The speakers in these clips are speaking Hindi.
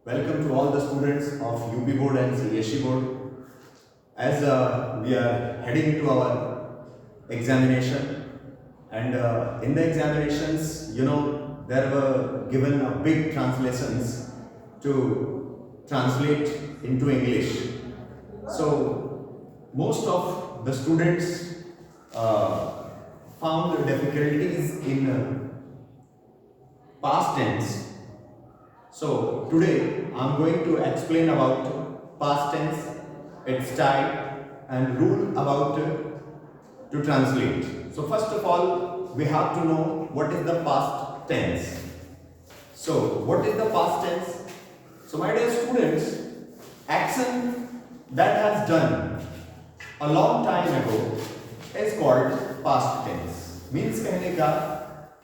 Welcome to all the students of UP board and CSE board. As we are heading into our examination, and in the examinations, there were given a big translations to translate into English. So most of the students found difficulties in past tense. So today I'm going to explain about past tense, its type and rule about to translate. So first of all, we have to know what is the past tense. So what is the past tense? So my dear students, action that has done a long time ago is called past tense. Means कहने का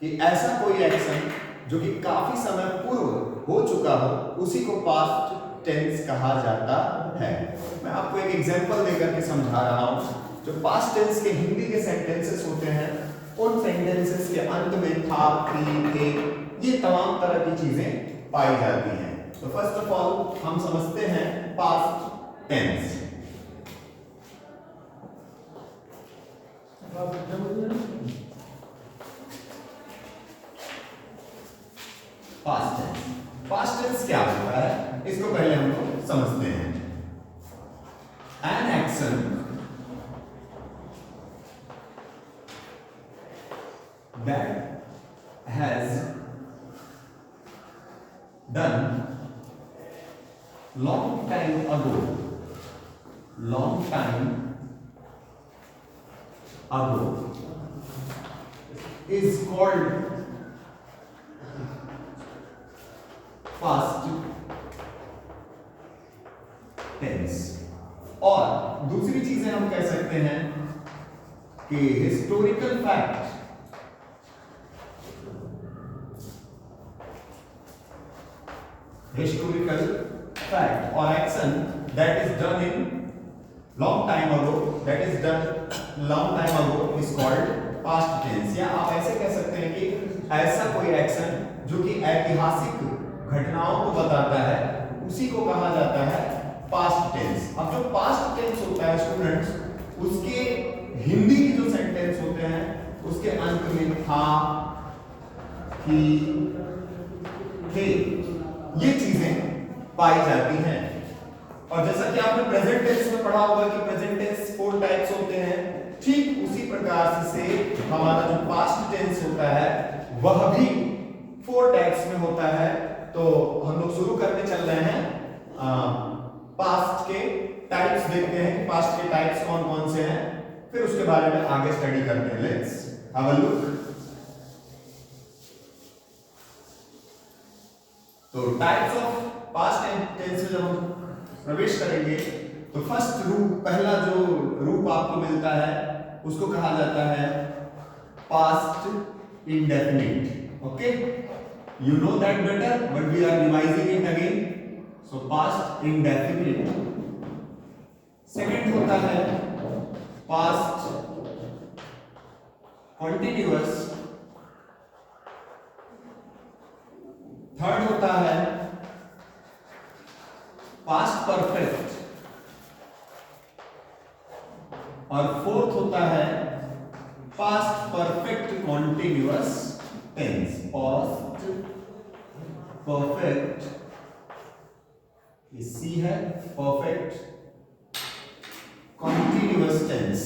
कि ऐसा कोई एक्शन जो कि काफी समय पूर्व हो चुका हो उसी को पास्ट टेंस कहा जाता है। मैं आपको एक एग्जांपल देकर के समझा रहा हूं। जो पास्ट टेंस के हिंदी के सेंटेंसेस होते हैं उन सेंटेंसेस के अंत में था, थी, थे, ये तमाम तरह की चीजें पाई जाती हैं। तो फर्स्ट ऑफ ऑल हम समझते हैं पास्ट टेंस। पास्ट टेंस क्या होता है इसको पहले हम लोग समझते हैं। An action that has done long time ago is called past tense। और दूसरी चीजें हम कह सकते हैं कि हिस्टोरिकल फैक्ट और action that is done in long time ago is called past tense. या आप ऐसे कह सकते हैं कि ऐसा कोई एक्शन जो कि ऐतिहासिक घटनाओं को बताता है उसी को कहा जाता है पास्ट टेंस। अब जो पास्ट टेंस होता है स्टूडेंट्स, उसके हिंदी की जो सेंटेंस होते हैं उसके अंत में था, थी, थे, ये चीजें पाई जाती हैं। और जैसा कि आपने प्रेजेंट टेंस में पढ़ा होगा कि प्रेजेंट टेंस 4 टाइप्स होते हैं, ठीक उसी प्रकार से हमारा जो पास्ट टेंस होता है वह भी 4 टाइप्स में होता है। तो हम लोग शुरू करने चल रहे हैं पास्ट के टाइप्स, देखते हैं कि पास्ट के टाइप्स कौन कौन से हैं, फिर उसके बारे में आगे स्टडी करते हैं। Let's have a look. तो टाइप्स ऑफ पास्ट टेंस में जब हम प्रवेश करेंगे तो फर्स्ट रूप, पहला जो रूप आपको मिलता है उसको कहा जाता है past indefinite. Okay, you know that better but we are revising it again। so past indefinite। Second होता है past continuous। थर्ड होता है past perfect। और फोर्थ होता है past perfect continuous tense। past perfect ये C है, perfect continuous tense।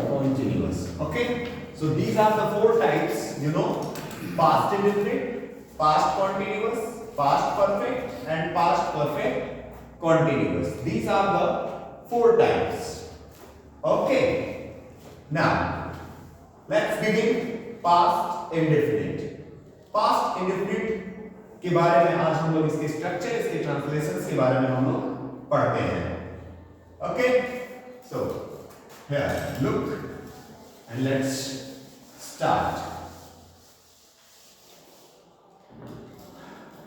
continuous। okay, so these are the 4 types, past indefinite, past continuous, past perfect and past perfect continuous। These are the 4 types। okay, now let's begin past indefinite। past indefinite के बारे में आज हम लोग इसके स्ट्रक्चर, इसके ट्रांसलेशंस के बारे में हम लोग पढ़ते हैं। okay, so here look and let's start।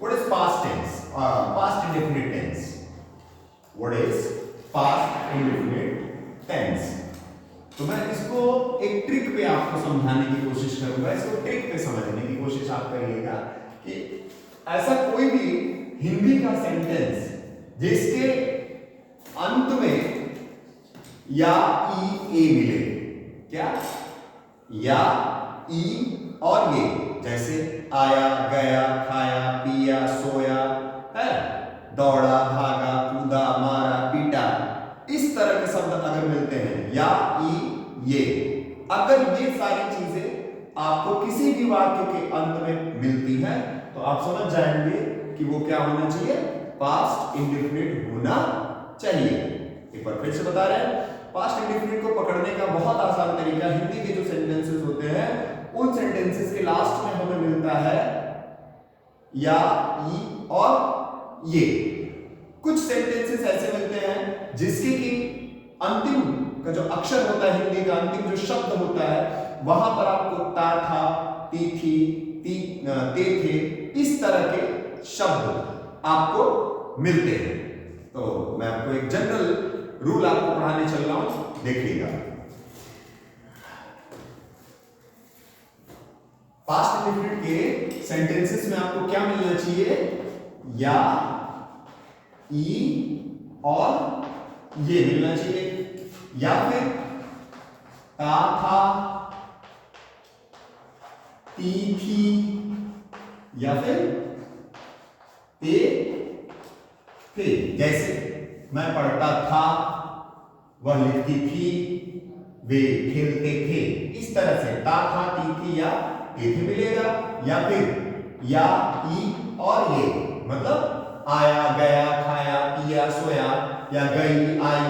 what is past tense? Past indefinite tense। what is past indefinite tense? तो मैं इसको इसको एक ट्रिक पे आपको समझाने की कोशिश करूंगा, इसको ट्रिक पे समझने की कोशिश आप करिएगा कि ऐसा कोई भी हिंदी का सेंटेंस जिसके अंत में या ई ए मिले, क्या या ई और ये, जैसे आया गया खाया पिया सोया है, दौड़ा भागा कूदा मारा पीटा, इस तरह के शब्द अगर मिलते हैं या ई ये, अगर ये सारी चीजें आपको किसी भी वाक्य के अंत में मिलती हैं तो आप समझ जाएंगे कि वो क्या होना चाहिए, पास्ट इंडेफिनिट होना चाहिए। एक बार फिर से बता रहे हैं, पास्ट इंडेफिनिट को पकड़ने का बहुत आसान तरीका, हिंदी के जो सेंटेंसेस होते हैं उन सेंटेंसेस के लास्ट में हमें मिलता है या ई और ये। कुछ सेंटेंसेस ऐसे मिलते हैं जिसके की अंतिम का जो अक्षर होता है, हिंदी का अंतिम जो शब्द होता है, वहां पर आपको ता था, ती थी, ते थे, इस तरह के शब्द आपको मिलते हैं। तो मैं आपको एक जनरल रूल आपको पढ़ाने चल रहा हूं, देखिएगा। पास्ट इंडेफिनिट के सेंटेंसेस में आपको क्या मिलना चाहिए, या ई और ये मिलना चाहिए, या फिर ता था, ती थी, या फिर ते थे। जैसे मैं पढ़ता था, वह लिखती थी, वे खेलते थे, इस तरह से ता था ती थी या ते थे मिलेगा, या फिर या ई और ये, मतलब आया गया खाया पिया सोया, या गई आई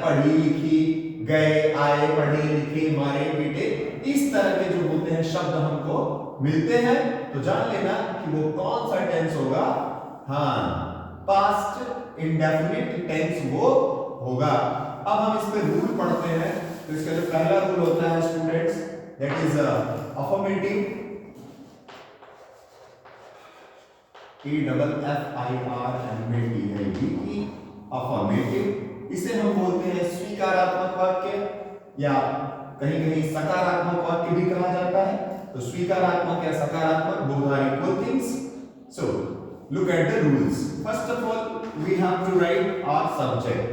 पढ़ी लिखी, गए आए पढ़े लिखे मारे पीटे, इस तरह के जो होते हैं शब्द हमको मिलते हैं तो जान लेना कि वो कौन सा टेंस होगा, हाँ पास्ट इंडेफिनिट टेंस वो होगा। अब हम इस पे रूल पढ़ते हैं, तो इसका जो पहला रूल होता है students, that is affirmative, AFFIRMATIV, affirmative. इसे हम बोलते हैं स्वीकारात्मक वाक्य, या कहीं कहीं सकारात्मक वाक्य भी कहा जाता है। तो स्वीकारात्मक या सकारात्मक, both are equal things. So look at the rules. First of all we have to write our subject.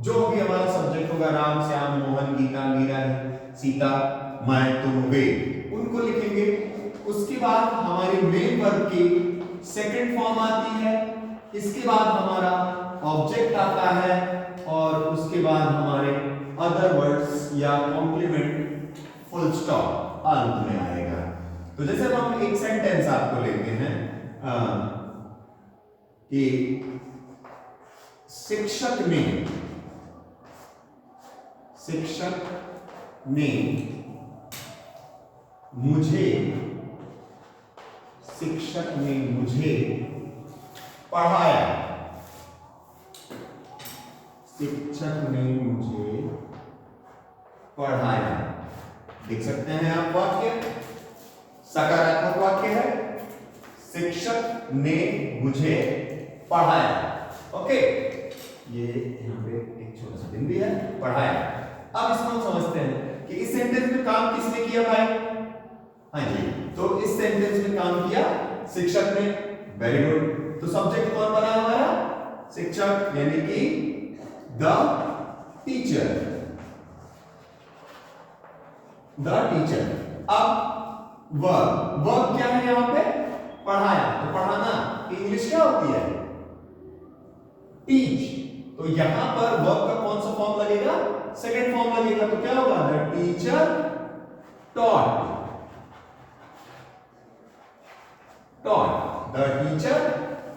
जो भी हमारा सब्जेक्ट होगा, राम श्याम मोहन गीता मीरा सीता मैं तुम वे, उनको लिखेंगे। उसके बाद हमारी मेन वर्ब की सेकंड फॉर्म आती है, इसके बाद हमारा ऑब्जेक्ट आता है, और उसके बाद हमारे अदर वर्ड्स या कॉम्प्लीमेंट फुल स्टॉप अंत में आएगा। तो जैसे अब हम एक सेंटेंस आपको लेते हैं कि शिक्षक ने मुझे पढ़ाया, शिक्षक ने मुझे पढ़ाया। देख सकते हैं आप, वाक्य सकारात्मक वाक्य है, शिक्षक ने मुझे पढ़ाया। ओके, ये यहां पे एक छोटा सा बिंदु है, पढ़ाया। अब इसको हम समझते हैं कि इस सेंटेंस में काम किसने किया भाई, हाँ जी, तो इस सेंटेंस में काम किया शिक्षक ने। Very good. तो सब्जेक्ट कौन बना हमारा, शिक्षक, यानी कि द टीचर, अब वर्ब क्या है यहां पे, पढ़ाया। तो पढ़ाना इंग्लिश क्या होती है, टीच। तो यहां पर वर्ब का कौन सा फॉर्म लगेगा, सेकंड फॉर्म लगेगा। तो क्या होगा, the teacher taught, the teacher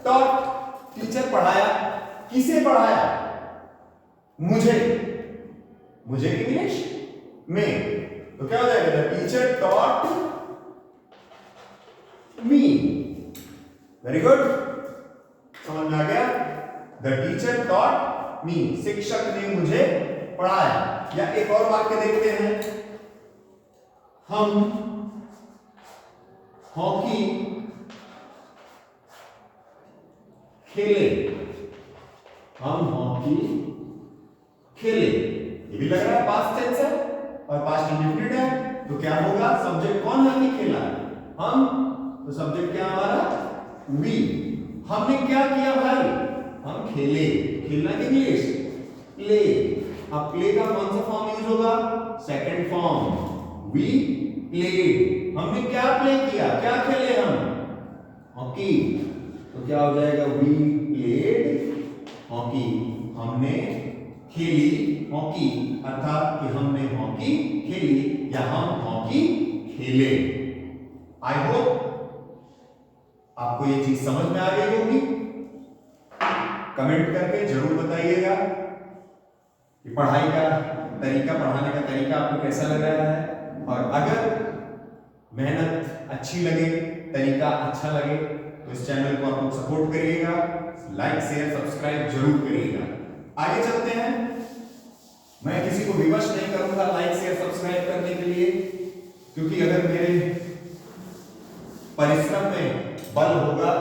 taught. Teacher पढ़ाया, किसे पढ़ाया, मुझे इंग्लिश में। तो क्या हो जाएगा, the teacher taught me. Very good, समझ में आ गया, द टीचर टॉट मी, शिक्षक ने मुझे पढ़ाया। या एक और वाक्य देखते हैं, हम हॉकी खेले, ये भी लग रहा है पास्ट टेंस है, और पास्ट इंडेफिनिट है, तो क्या होगा? सब्जेक्ट कौन है कि खेला? हम। तो सब्जेक्ट क्या हमारा? वी। हमने क्या किया भाई? हम खेले। खेलना की इंग्लिश प्ले। अब प्ले का कौन सा फॉर्म यूज होगा? Second form. We played. हमने क्या प्ले किया? क्या खेले हम? हॉकी। तो क्या हो जाएगा? We played hockey. हमने खेली हॉकी, अर्थात कि हमने हॉकी खेली या हम हॉकी खेले। आई होप आपको ये चीज समझ में आ गई होगी। कमेंट करके जरूर बताइएगा कि पढ़ाई का तरीका, पढ़ाने का तरीका आपको कैसा लग रहा है। और अगर मेहनत अच्छी लगे, तरीका अच्छा लगे, तो इस चैनल को आप लोग सपोर्ट करिएगा, लाइक शेयर सब्सक्राइब जरूर करिएगा। आगे चलते हैं। मैं किसी को विवश नहीं करूंगा लाइक शेयर सब्सक्राइब करने के लिए, क्योंकि अगर मेरे परिश्रम में बल होगा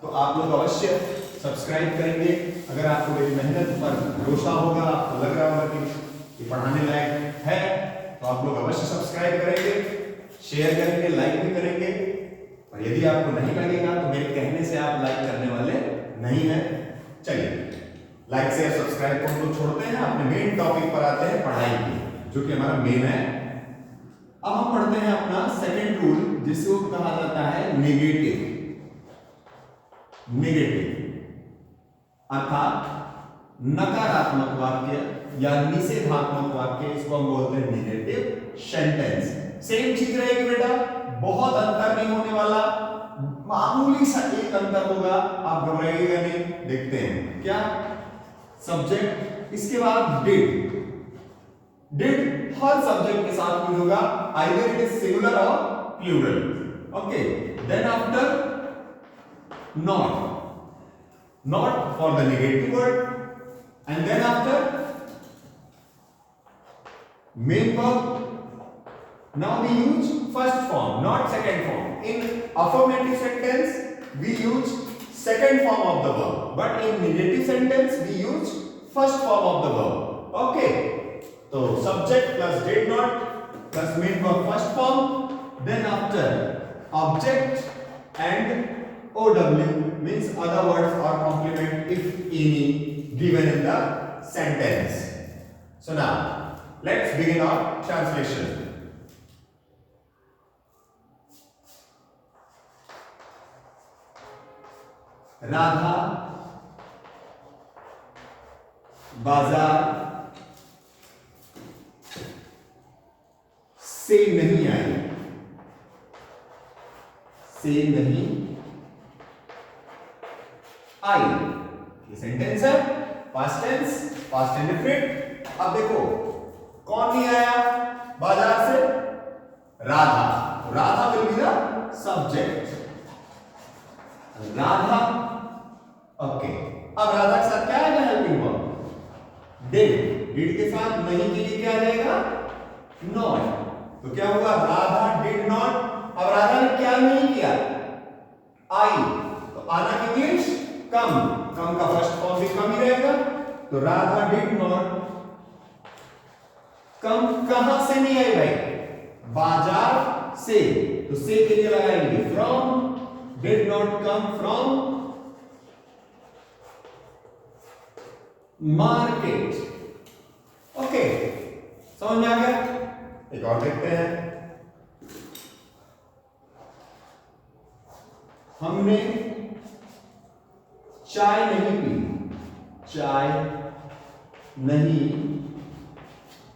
तो आप लोग अवश्य सब्सक्राइब करेंगे। अगर आपको मेरी मेहनत पर भरोसा होगा, आपको लग रहा होगा कि ये पढ़ाने लायक है, तो आप लोग अवश्य सब्सक्राइब करेंगे, शेयर करेंगे, लाइक भी करेंगे। और यदि आपको नहीं लगेगा तो मेरे कहने से आप लाइक करने वाले नहीं हैं। चलिए, लाइक शेयर सब्सक्राइब को हम लोग छोड़ते हैं, अपने मेन टॉपिक पर आते हैं, पढ़ाई की, जो कि हमारा मेन है। अब हम पढ़ते हैं अपना सेकंड रूल, जिसको कहा जाता है नेगेटिव। नेगेटिव अर्थात नकारात्मक वाक्य या निषेधात्मक वाक्य, इसको हम बोलते हैं नेगेटिव सेंटेंस। सेम चीज रहेगी बेटा, बहुत अंतर नहीं होने वाला, मामूली सा एक अंतर होगा, आप घबराइएगा नहीं। देखते हैं क्या? सब्जेक्ट, इसके बाद डिड। डिड हर सब्जेक्ट के साथ यूज होगा, आइदर इट इज सिंगुलर और plural. Okay, then after not, not for the negative word, and then after main verb. Now we use first form, not second form. In affirmative sentence we use second form of the verb, but in negative sentence we use first form of the verb. Okay, so subject plus did not plus main verb first form, then after object and OW means other words or complement if any given in the sentence. So now let's begin our translation. Radha बाजार से नहीं आई। से नहीं आई, ये सेंटेंस है, पास्ट टेंस, पास्ट इंडेफिनिट। अब देखो कौन नहीं आया बाजार से? Radha. Radha will be the subject, Radha. Okay, अब राधा के साथ क्या आएगा? Helping verb did. डिड के साथ नहीं के लिए क्या आ जाएगा? नॉट। तो क्या होगा? Radha did not. अब राधा ने क्या नहीं किया? आई। तो आना की इंग्लिश कम। कम का फर्स्ट फॉर्म भी कम ही रहेगा, तो राधा डिड नॉट कम। कहां से नहीं आई भाई? बाजार से। तो से के लिए लगाएंगे from. Did not come from market. Okay, समझ में आ गया? एक और देखते हैं। हमने चाय नहीं पी। चाय नहीं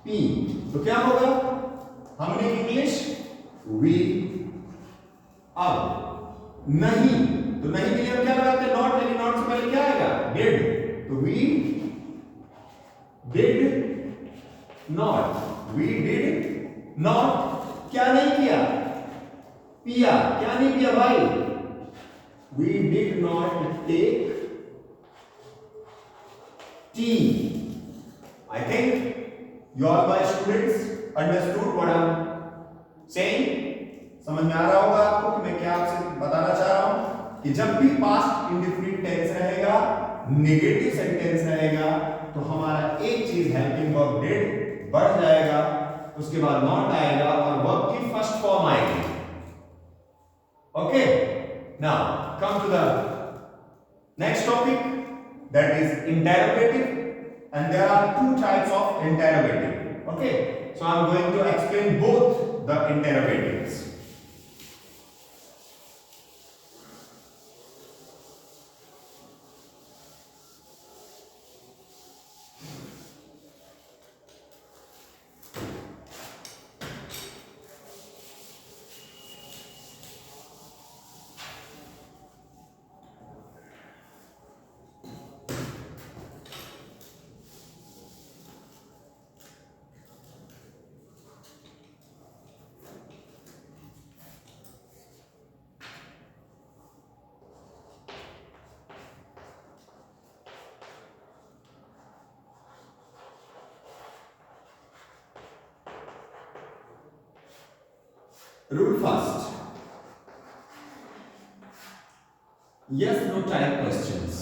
पी, तो क्या होगा? हमने इंग्लिश वी। अब नहीं, तो नहीं के लिए हम क्या लगाते हैं? नॉट। यानी नॉट से पहले क्या आएगा? डिड। तो we did not. We did not क्या नहीं किया? पिया। क्या नहीं पिया भाई? We did not take tea. I think you all my students understood what I'm saying. समझ में आ रहा होगा आपको कि मैं क्या आपसे बताना चाह रहा हूं कि जब भी पास्ट इंडेफिनिट टेंस रहेगा, नेगेटिव सेंटेंस रहेगा, तो हमारा एक चीज हेल्पिंग वर्ब डिड बढ़ जाएगा उसके बाद नॉट आएगा और वर्ब की फर्स्ट फॉर्म आएगी। Okay, now come to the next topic, that is interrogative, and there are two types of interrogative. Okay, so I am going to explain both the interrogatives. Rule first. Yes no type questions.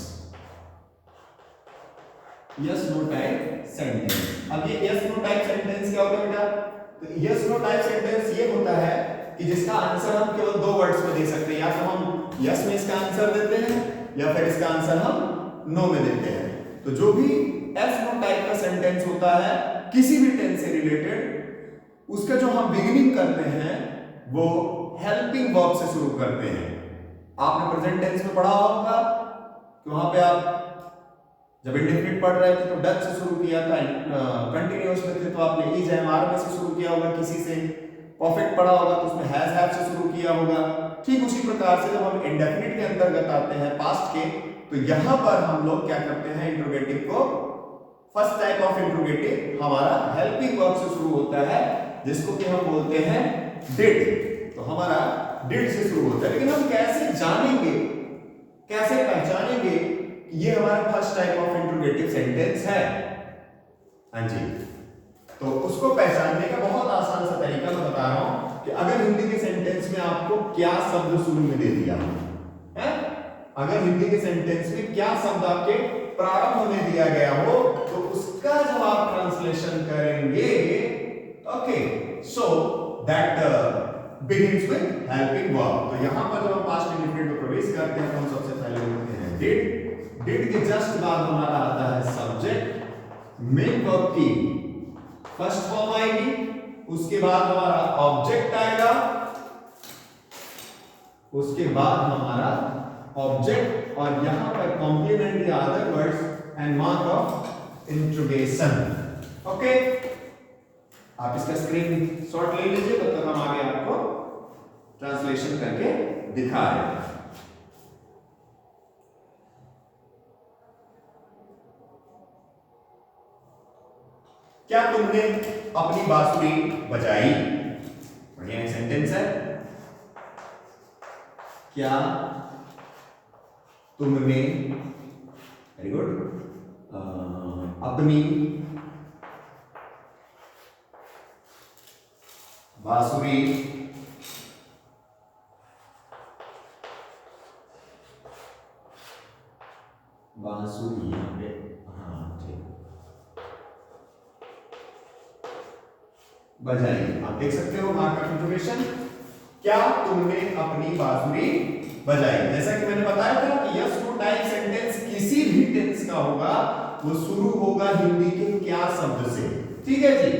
Yes no type sentence. अब ये yes no type sentence क्या होता है बेटा? तो yes no type sentence ये होता है कि जिसका आंसर हम केवल दो वर्ड्स में दे सकते हैं, या तो हम yes में इसका आंसर देते हैं या फिर इसका आंसर हम no में देते हैं। तो जो भी yes no type का सेंटेंस होता है किसी भी टेंस से रिलेटेड, उसका जो हम बिगिनिंग करते हैं वो हेल्पिंग वर्ब से शुरू करते हैं। आपने प्रेजेंट टेंस में पढ़ा होगा कि वहां पे आप जब इंडेफिनिट पढ़ रहे थे तो डज से शुरू किया था, कंटिन्यूअस में थे तो आपने इज एम आर में से शुरू किया होगा, किसी से परफेक्ट पढ़ा होगा तो उसमें हैज हैव से शुरू किया होगा। ठीक उसी प्रकार से जब हम इंडेफिनिट के अंतर्गत आते हैं पास्ट के, तो यहां पर हम लोग क्या करते हैं, इंट्रोगेटिव को फर्स्ट टाइप ऑफ इंट्रोगेटिव हमारा हेल्पिंग वर्ब से शुरू होता है, जिसको कि हम बोलते हैं डिड। तो हमारा डिड से शुरू होता है, लेकिन हम कैसे जानेंगे, कैसे पहचानेंगे कि ये हमारा first type of interrogative sentence है? हाँ जी, तो उसको पहचानने का बहुत आसान सा तरीका मैं बता रहा हूं कि अगर हिंदी के सेंटेंस में आपको क्या शब्द शुरू में दे दिया है, अगर हिंदी के सेंटेंस में क्या शब्द आपके प्रारंभ में दिया गया हो, तो उसका जब आप ट्रांसलेशन करेंगे, okay, so that begins with helping verb। तो यहां पर जब हम पास्ट इंडेफिनिट में प्रवेश करते हैं तो हम सबसे पहले बोलते हैं did। did के जस्ट बाद हमारा आता है सब्जेक्ट, मेन वर्ब की फर्स्ट फॉर्म आएगी, उसके बाद हमारा ऑब्जेक्ट आएगा, उसके बाद हमारा ऑब्जेक्ट और यहां पर कॉम्प्लीमेंट या other words and mark of interrogation. Okay, आप इसका स्क्रीन शॉट ले लीजिए, तब तक हम आगे आपको ट्रांसलेशन करके दिखा रहे हैं। क्या तुमने अपनी बांसुरी बजाई? बढ़िया सेंटेंस है। क्या तुमने, वेरी गुड, अपनी बांसुरी यहाँ पे, हाँ ठीक, बजाई। आप देख सकते हो मार्क ऑफ इंट्रोगेशन, क्या तुमने अपनी बांसुरी बजाई। जैसा कि मैंने बताया था कि यस नो टाइप सेंटेंस किसी भी टेंस का होगा, वो शुरू होगा हिंदी के क्या शब्द से। ठीक है जी,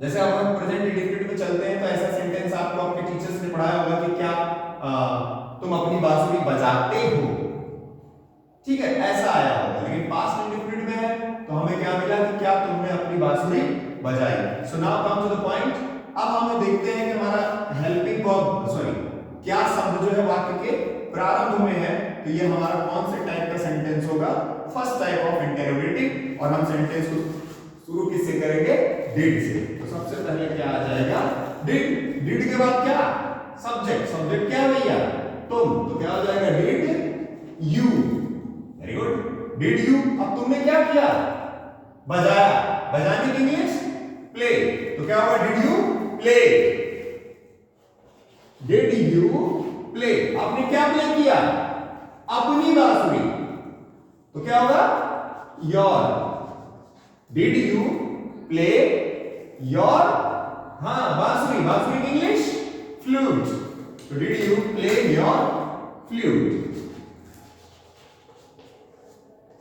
जैसे अब हम प्रेजेंट इंडेफिनिट में चलते हैं तो ऐसा सेंटेंस आपको आपके टीचर्स ने पढ़ाया होगा कि क्या तुम अपनी बांसुरी बजाते हो। ठीक है, ऐसा आया होगा, लेकिन पास्ट इंडेफिनिट में है तो हमें क्या मिला कि क्या तुमने अपनी बांसुरी बजाई। So now come to the point. अब हम देखते हैं कि हमारा हेल्पिंग वर्ब, सॉरी, क्या शब्द जो है वाक्य के प्रारंभ में है, तो ये हमारा कौन से टाइप का सेंटेंस होगा? First type of interrogative. और हम सेंटेंस को शुरू किससे करेंगे? डिड से। तो सबसे पहले क्या आ जाएगा? डिड। डिड के बाद क्या? सब्जेक्ट। सब्जेक्ट क्या भैया? तुम। तो क्या हो जाएगा? Did you. Very good, did you. अब तुमने क्या किया? बजाया। बजाने की इंग्लिश प्ले। तो क्या होगा? Did you play. Did you play. आपने क्या प्ले किया? अपनी बांसुरी। तो क्या होगा? Your. Did you play your, हाँ बांसुरी, बांसुरी in English flute. So did you play your flute?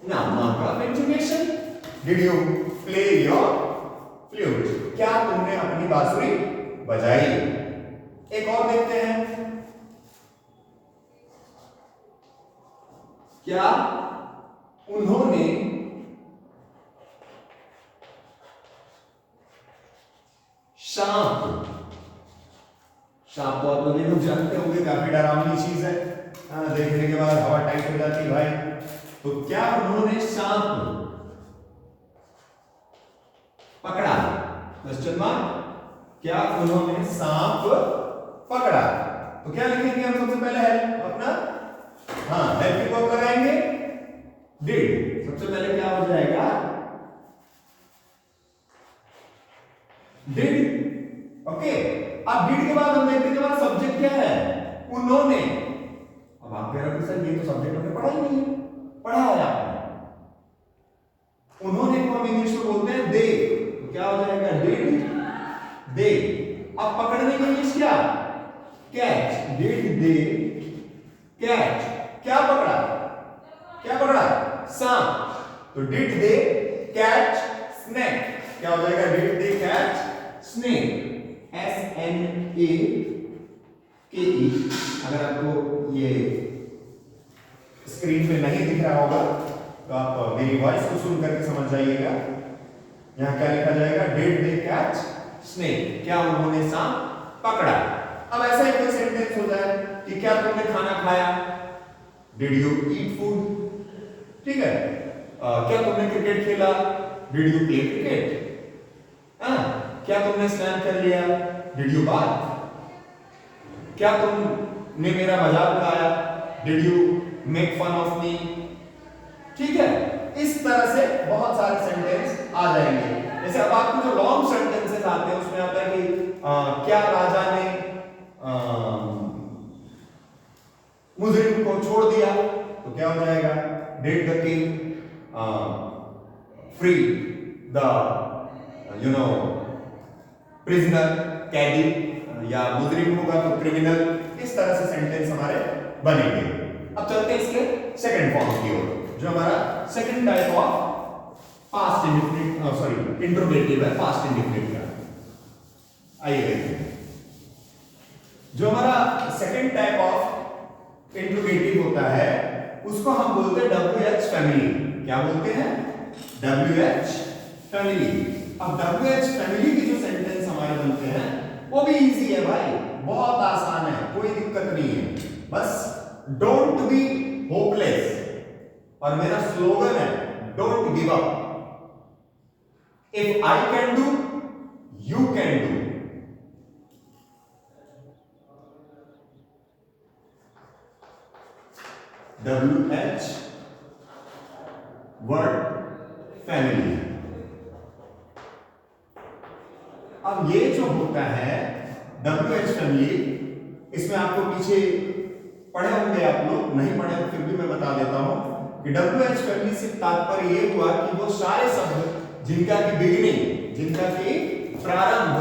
Now mark of interrogation. Did you play your flute? क्या तुमने अपनी बांसुरी बजाई? एक और देखते हैं, क्या उन्होंने सांप, सांप तो आप लोग जानते होंगे काफी डरावनी चीज है, देखने के बाद हवा टाइट हो जाती है भाई। तो क्या उन्होंने सांप पकड़ा? Question mark. क्या उन्होंने सांप पकड़ा? तो क्या लिखेंगे हम सबसे पहले है अपना, हाँ हेल्प की वर्ब लगाएंगे, डिड। सबसे पहले क्या हो जाएगा, डिड। ओके, अब डिड के बाद हम देखते हैं के बाद सब्जेक्ट क्या है, उन्होंने। अब आप कह रहे हो सर ये तो सब्जेक्ट हमने पढ़ा ही नहीं है, पढ़ा है आपने। उन्होंने को हम इंग्लिश में बोलते हैं दे, तो क्या हो जाएगा, डिड दे। अब पकड़ने की इंग्लिश क्या, कैच। डिड दे कैच, क्या पकड़ा, क्या पकड़ा, सांप। तो डिड दे कैच स्नेक, क्या हो जाएगा, did they catch snake, SNAKE। अगर आपको ये स्क्रीन पे नहीं दिख रहा होगा तो आप मेरी वॉइस को सुन करके समझ जाइएगा। यहां क्या लिखा जाएगा, डिड दे कैच स्नेक, क्या उन्होंने सांप पकड़ा। अब ऐसा एक सेंटेंस होता है कि क्या तुमने खाना खाया, डिड यू ईट फूड। ठीक है, क्या तुमने क्रिकेट खेला, डिड यू प्ले क्रिकेट। क्या तुमने स्नान कर लिया, डिड यू बाथ। क्या तुमने मेरा मजाक उड़ाया, did you make fun of me. ठीक है, इस तरह से बहुत सारे सेंटेंस आ जाएंगे। जैसे अब आपको जो लॉन्ग सेंटेंसेस आते हैं उसमें आता है कि क्या राजा ने मुजरिम को छोड़ दिया, तो क्या हो जाएगा, did the king free the prisoner, कैदी, या मुजरिम होगा तो क्रिमिनल। इस तरह से सेंटेंस हमारे बनेंगे। अब चलते हैं इसके सेकंड फॉर्म की ओर, जो हमारा second type of past indefinite, sorry interrogative है, पास्ट इंडेफिनिट का। आइए देखते हैं, जो हमारा सेकंड टाइप ऑफ इंट्रोगेटिव होता है उसको हम बोलते हैं WH फैमिली। क्या बोलते हैं, WH फैमिली। अब WH फैमिली के जो सेंटेंस हमारे बनते हैं वो भी इजी है भाई, बहुत आसान है, कोई दिक्कत नहीं है। बस डोंट बी होपलेस, और मेरा स्लोगन है don't give up. If I can do you can do. WH word family. अब ये जो होता है WH फैमिली, इसमें आपको पीछे पढ़े होंगे आप लोग, नहीं पढ़े तो फिर भी मैं बता देता हूं कि WH फैमिली से तात्पर्य ये हुआ कि वो सारे शब्द जिनका की बिगिनिंग, जिनका की प्रारंभ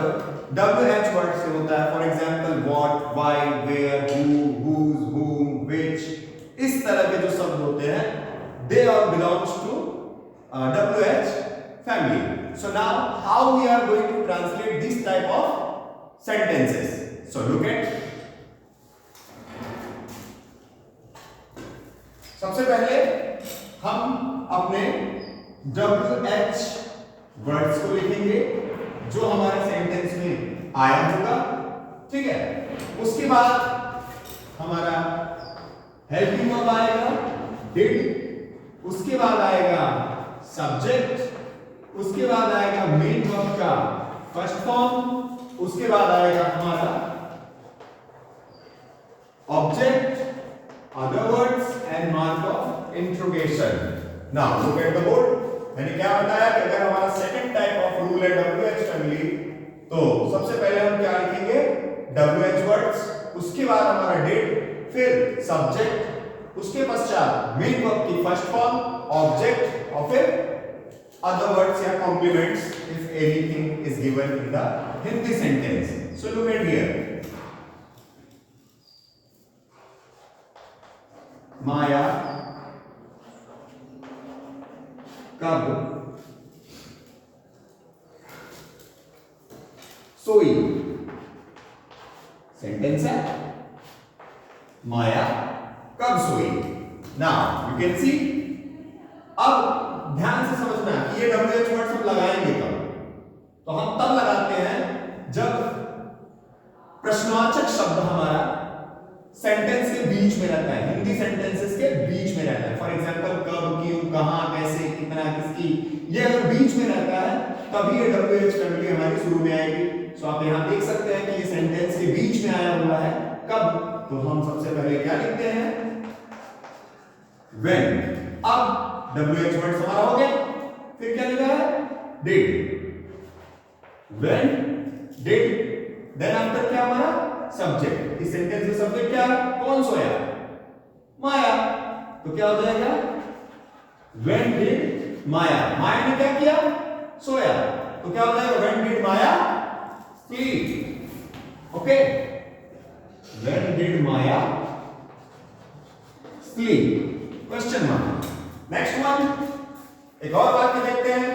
WH वर्ड से होता है। For example what, why, where, who, whose, whom, which, इस तरह के जो शब्द होते हैं they all belongs to WH family. So now how we are going to translate this type of sentences? So look at, सबसे पहले हम अपने WH वर्ड्स को लिखेंगे जो हमारे सेंटेंस में आया होगा। ठीक है, उसके बाद हमारा हेल्पिंग वर्ब आएगा डिड, उसके बाद आएगा सब्जेक्ट, उसके बाद आएगा मेन वर्ब का फर्स्ट फॉर्म, उसके बाद आएगा हमारा object, other words and mark of interrogation. Now look at the board. मैंने क्या बताया कि अगर हमारा सेकंड टाइप ऑफ रूल है WH फैमिली, तो सबसे पहले हम क्या लिखेंगे, WH वर्ड्स, उसके बाद हमारा डिड, फिर सब्जेक्ट, उसके पश्चात मेन वर्ब की फर्स्ट फॉर्म, ऑब्जेक्ट, और फिर अदर वर्ड्स या compliments if anything is given in the Hindi sentence. So look at here. माया कब सोई, सेंटेंस है माया कब सोई. Now you can see. अब ध्यान से समझना कि ये WH वर्ड हम लगाएंगे कब. तो हम तब लगाते हैं जब प्रश्नवाचक शब्द हमारा सेंटेंस के बीच में रहता है, हिंदी सेंटेंसेस के बीच में रहता है. फॉर एग्जांपल कब, क्यों, कहां, कैसे, कितना, किसकी, ये अगर बीच में रहता है तभी ये WH फैमिली हमारी शुरू में आएगी. सो आप यहां देख सकते हैं कि ये सेंटेंस के बीच में आया हुआ है कब. तो हम सबसे पहले क्या लिखते हैं, when. अब WH वर्ड हमारा हो गया. फिर क्या लिखा है, did. when, did, then after क्या हमारा सब्जेक्ट. इस सेंटेंस में सब्जेक्ट क्या है, कौन सोया, माया. तो क्या हो जाएगा, when did माया, माया ने क्या किया, सोया. तो क्या हो जाएगा, when did Maya sleep. Okay, when did Maya sleep. Question mark. Next one, एक और वाक्य देखते हैं.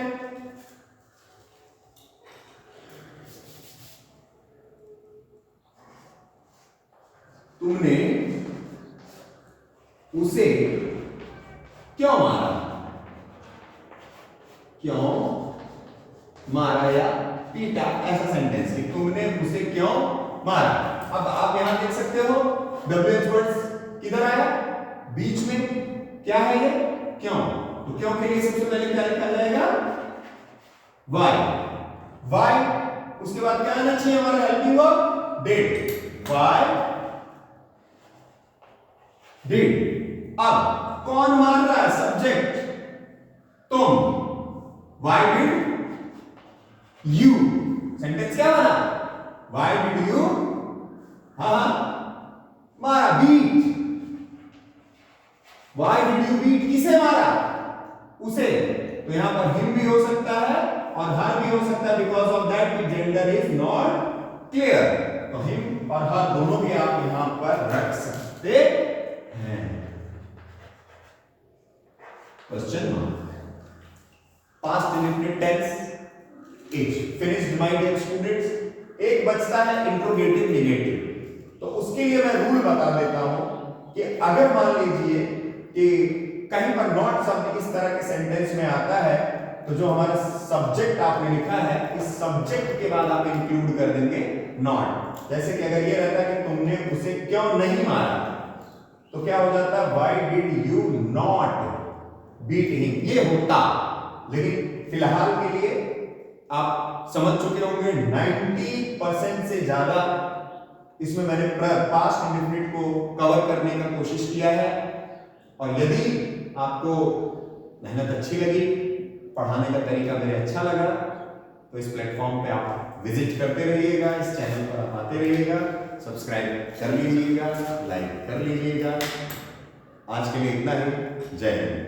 तुमने उसे क्यों मारा. क्यों मारा या पीटा, ऐसा सेंटेंस कि तुमने उसे क्यों मारा. अब आप यहां देख सकते हो WH वर्ड्स किधर आया, बीच में. क्या है ये, क्यों. तो क्यों के लिए सबसे पहले क्या लिखा जाएगा, why. why, उसके बाद क्या आना चाहिए हमारा helping verb, did. why did. अब कौन मार रहा है, सब्जेक्ट तुम. why did you, सेंटेंस क्या बना, why did you हाँ मारा, beat. why did you beat, किसे मारा, उसे. तो यहां पर him भी हो सकता है और her भी हो सकता है, because of that gender is not clear. तो him और her दोनों भी आप यहां पर रख सकते हैं. Question mark. Past indefinite tense is finished my dear students. एक बचता है इंट्रोगेटिव नेगेटिव. तो उसके लिए मैं रूल बता देता हूं कि अगर मान लीजिए कि कहीं पर नॉट शब्द इस तरह के सेंटेंस में आता है, तो जो हमारा सब्जेक्ट आपने लिखा है, इस सब्जेक्ट के बाद आप इंक्लूड कर देंगे नॉट. जैसे कि अगर ये रहता है कि तुमने उसे क्यों नहीं मारा, तो क्या हो जाता, why did you not beat him. ये होता, लेकिन फिलहाल के लिए आप समझ चुके होंगे 90% से ज्यादा इसमें मैंने पास्ट इंडेफिनिट को कवर करने का कोशिश किया है. और यदि आपको मेहनत अच्छी लगी, पढ़ाने का तरीका मेरे अच्छा लगा, तो इस प्लेटफॉर्म पे आप विजिट करते रहिएगा, इस चैनल पर आप आते रहिएगा, सब्सक्राइब कर लीजिएगा, लाइक कर लीजिएगा. आज के लिए इतना ही. जय हिंद.